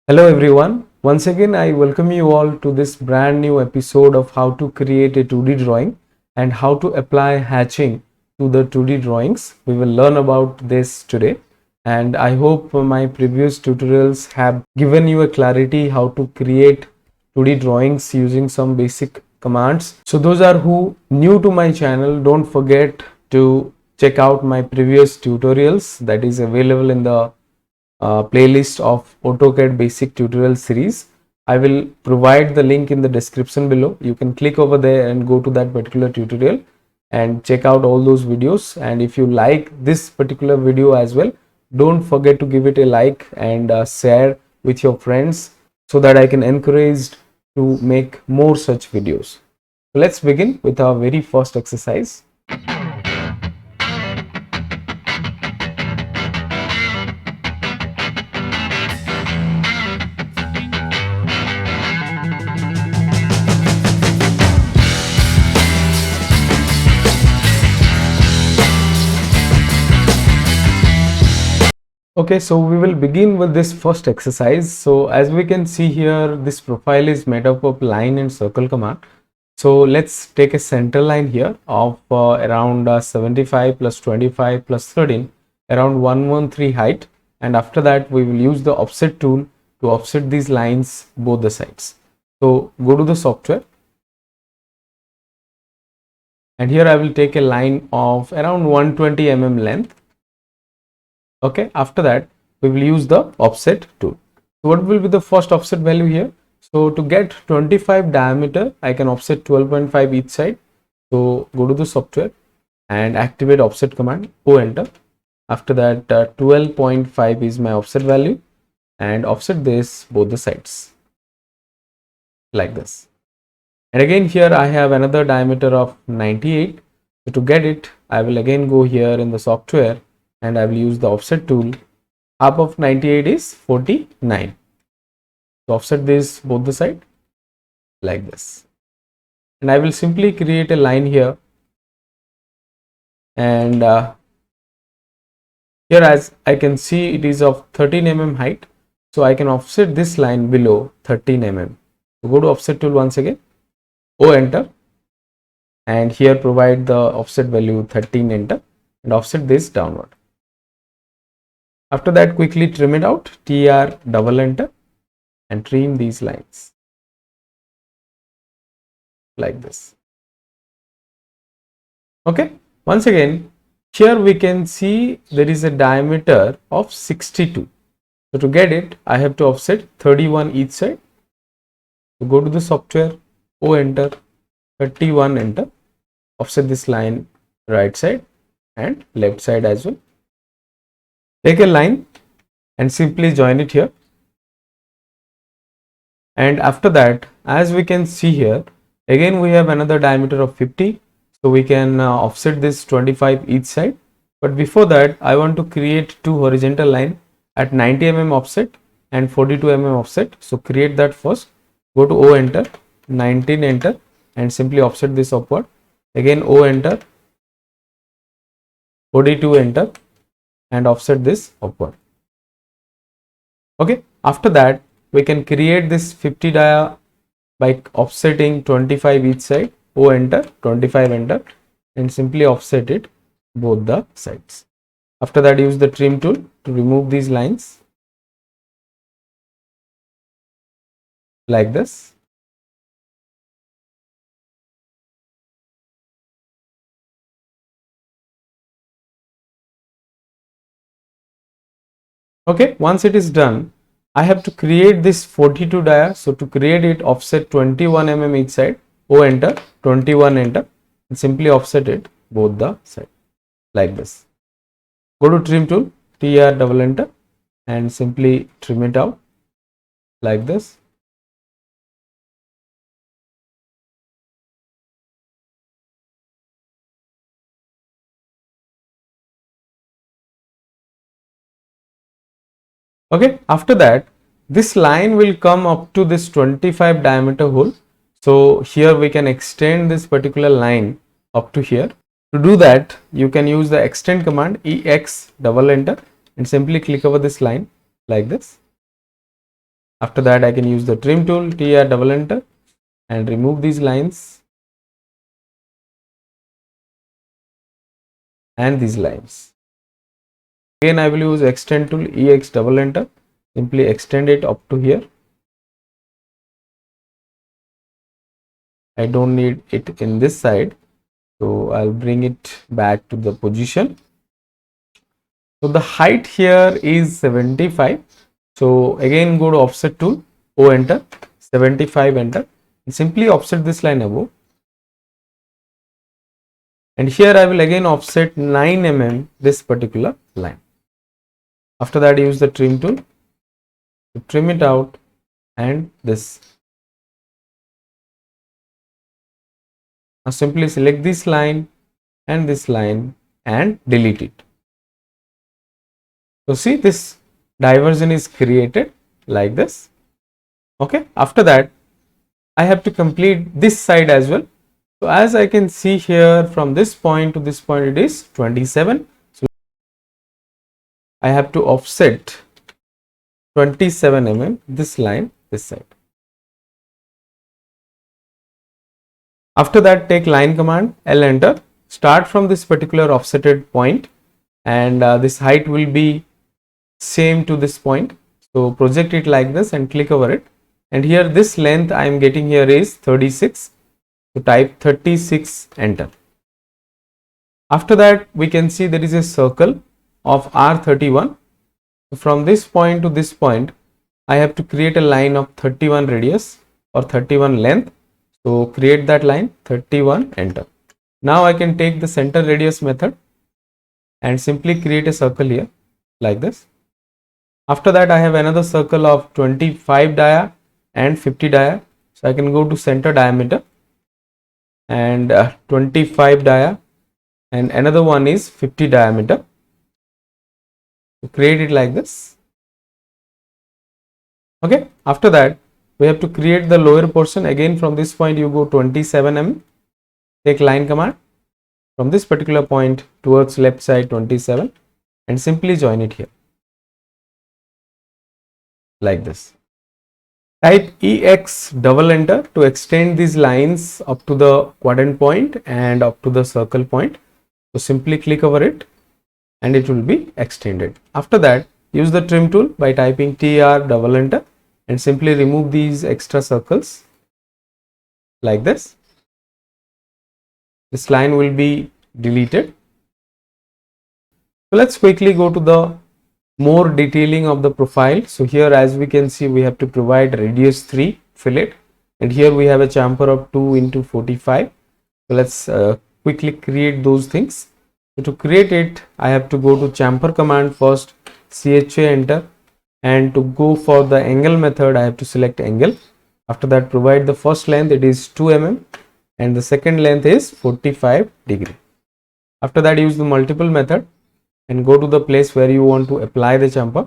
Hello everyone. Once again, I welcome you all to this brand new episode of how to create a 2D drawing and how to apply hatching to the 2D drawings. We will learn about this today, and I hope my previous tutorials have given you a clarity how to create 2D drawings using some basic commands. So those are who new to my channel, don't forget to check out my previous tutorials that is available in the playlist of AutoCAD basic tutorial series. I will provide the link in the description below. You can click over there and go to that particular tutorial and check out all those videos. And if you like this particular video as well, don't forget to give it a like and share with your friends so that I can encourage to make more such videos. So let's begin with our very first exercise. Okay, so we will begin with this first exercise. So as we can see here, this profile is made up of line and circle command. So let's take a center line here of around 75 plus 25 plus 13, around 113 height. And after that, we will use the offset tool to offset these lines both the sides. So go to the software. And here I will take a line of around 120 mm length. Okay, after that we will use the offset tool. So what will be the first offset value here? So to get 25 diameter, I can offset 12.5 each side. So go to the software and activate offset command, O enter. After that 12.5 is my offset value and offset this both the sides like this. And again here I have another diameter of 98. So to get it, I will again go here in the software and I will use the offset tool. Half of 98 is 49. So offset this both the side like this. And I will simply create a line here. And here as I can see it is of 13 mm height. So I can offset this line below 13 mm. So go to offset tool once again. O enter. And here provide the offset value 13 enter and offset this downward. After that, quickly trim it out, TR double enter and trim these lines like this. Okay, once again, here we can see there is a diameter of 62. So to get it, I have to offset 31 each side. So go to the software, O enter, 31 enter, offset this line right side and left side as well. Take a line and simply join it here. And after that, as we can see here, again we have another diameter of 50. So we can offset this 25 each side. But before that, I want to create two horizontal lines at 90 mm offset and 42 mm offset. So create that first. Go to O enter, 19 enter and simply offset this upward. Again O enter, 42 enter and offset this upward. Okay, after that we can create this 50 dia by offsetting 25 each side. O enter, 25 enter and simply offset it both the sides. After that, use the trim tool to remove these lines like this. Okay, once it is done, I have to create this 42 dia. So to create it, offset 21 mm each side. O enter, 21 enter and simply offset it both the side like this. Go to trim tool, TR double enter and simply trim it out like this. Okay, after that, this line will come up to this 25 diameter hole. So here we can extend this particular line up to here. To do that, you can use the extend command, EX double enter and simply click over this line like this. After that, I can use the trim tool, TR double enter, and remove these lines and these lines. Again, I will use extend tool, EX double enter, simply extend it up to here. I don't need it in this side, so I'll bring it back to the position. So the height here is 75. So again, go to offset tool, O enter, 75 enter, and simply offset this line above. And here I will again offset 9 mm this particular line. After that, use the trim tool to trim it out, and this. Now simply select this line and this line and delete it. So see, this diversion is created like this. Okay. After that, I have to complete this side as well. So as I can see here, from this point to this point, it is 27. So I have to offset 27 mm this line this side. After that, take line command, L enter, start from this particular offsetted point, and this height will be same to this point. So project it like this and click over it. And here this length I am getting here is 36. So type 36, enter. After that, we can see there is a circle of R31. So from this point to this point, I have to create a line of 31 radius or 31 length. So create that line, 31, enter. Now I can take the center radius method and simply create a circle here like this. After that, I have another circle of 25 dia and 50 dia. So I can go to center diameter and 25 dia, and another one is 50 diameter. So create it like this. Okay. After that, we have to create the lower portion. Again, from this point you go 27 mm, take line command from this particular point towards left side 27 and simply join it here like this. Type EX double enter to extend these lines up to the quadrant point and up to the circle point. So simply click over it and it will be extended. After that, use the trim tool by typing TR double enter and simply remove these extra circles like this. This line will be deleted. So let's quickly go to the more detailing of the profile. So here, as we can see, we have to provide radius 3 fillet, and here we have a chamfer of 2 into 45. So let's quickly create those things. So to create it, I have to go to chamfer command first, CHA enter, and to go for the angle method, I have to select angle. After that, provide the first length, it is 2 mm, and the second length is 45 degree. After that, use the multiple method and go to the place where you want to apply the chamfer.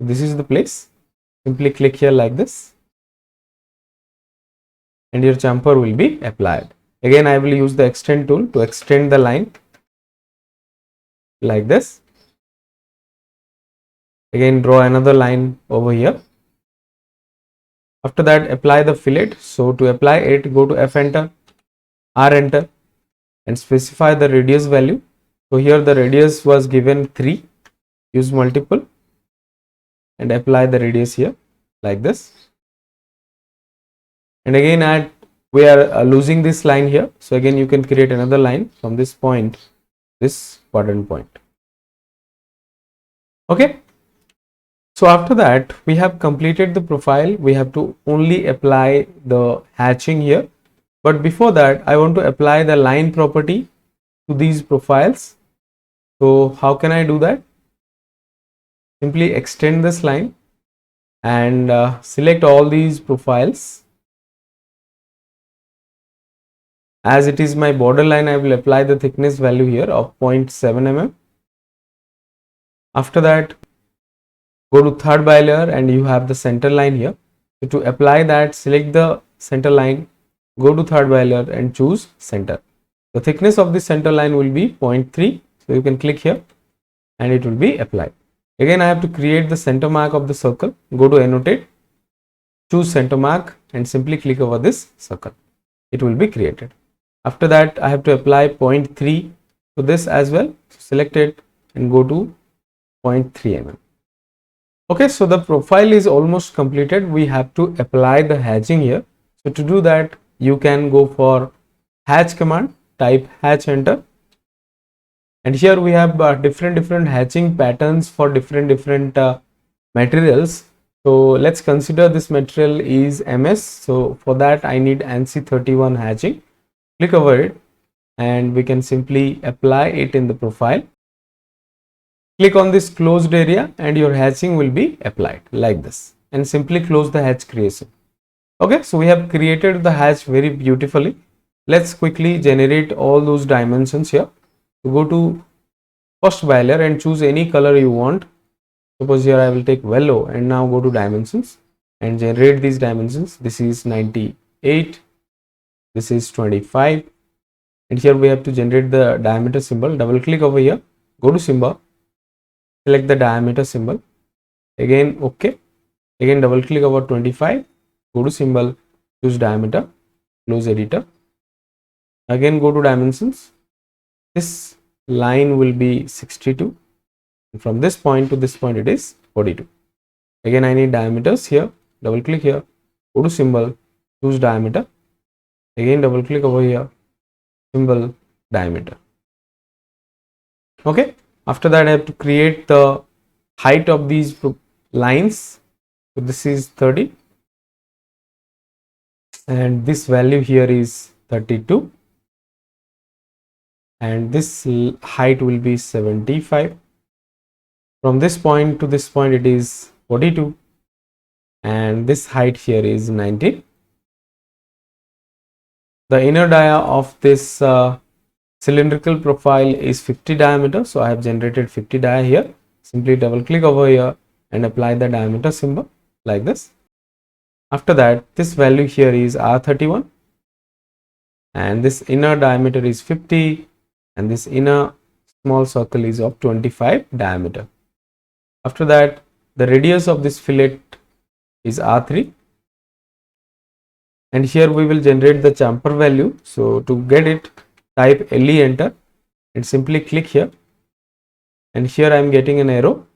This is the place. Simply click here like this and your chamfer will be applied. Again, I will use the extend tool to extend the line like this. Again, draw another line over here. After that, apply the fillet. So to apply it, go to F enter, R enter, and specify the radius value. So here the radius was given 3. Use multiple and apply the radius here like this. And again, we are losing this line here. So again, you can create another line from this point, this quadrant point. Okay. So after that, we have completed the profile. We have to only apply the hatching here. But before that, I want to apply the line property to these profiles. So how can I do that? Simply extend this line and select all these profiles. As it is my border line, I will apply the thickness value here of 0.7 mm. After that, go to third bilayer and you have the center line here. So to apply that, select the center line, go to third bilayer and choose center. The thickness of the center line will be 0.3. So you can click here and it will be applied. Again, I have to create the center mark of the circle. Go to annotate choose center mark and simply click over this circle. It will be created. After that, I have to apply 0.3 to this as well. So select it and go to 0.3 mm. Okay, so the profile is almost completed. We have to apply the hatching here. So to do that, you can go for hatch command, type hatch, enter. And here we have different hatching patterns for different materials. So let's consider this material is MS. So for that I need ANSI 31 hatching. Click over it and we can simply apply it in the profile. Click on this closed area and your hatching will be applied like this, and simply close the hatch creation. Okay, so we have created the hatch very beautifully. Let's quickly generate all those dimensions here. So go to first by layer and choose any color you want. Suppose here I will take yellow, and now go to dimensions and generate these dimensions. This is 98, this is 25, and here we have to generate the diameter symbol. Double click over here, go to symbol, select the diameter symbol, again OK, again double click over 25, go to symbol, choose diameter, close editor, again go to dimensions. This line will be 62. From this point to this point it is 42. Again I need diameters here, double click here, go to symbol, choose diameter, again double click over here, symbol, diameter. Okay, after that I have to create the height of these lines. So this is 30 and this value here is 32 and this height will be 75. From this point to this point it is 42 and this height here is 90. The inner dia of this cylindrical profile is 50 diameter, so I have generated 50 dia here. Simply double click over here and apply the diameter symbol like this. After that, this value here is R31 and this inner diameter is 50 and this inner small circle is of 25 diameter. After that, the radius of this fillet is R3 and here we will generate the chamfer value. So to get it, type LE, enter, and simply click here, and here I am getting an arrow.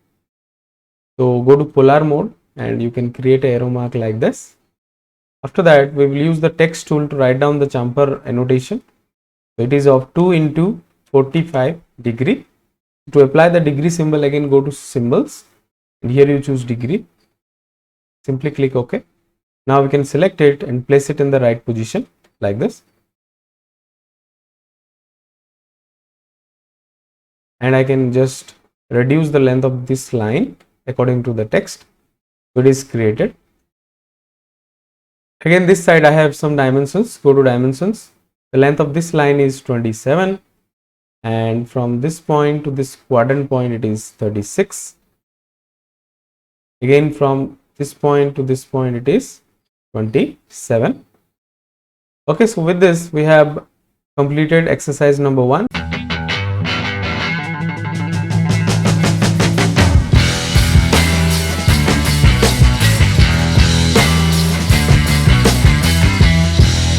So go to polar mode and you can create an arrow mark like this. After that, we will use the text tool to write down the chamfer annotation. So it is of 2 into 45 degree. To apply the degree symbol, again go to symbols and here you choose degree, simply click OK. Now we can select it and place it in the right position like this, and I can just reduce the length of this line according to the text. So it is created. Again this side I have some dimensions. Go to dimensions. The length of this line is 27 and from this point to this quadrant point it is 36. Again from this point to this point it is 27. Okay, so with this we have completed exercise number 1.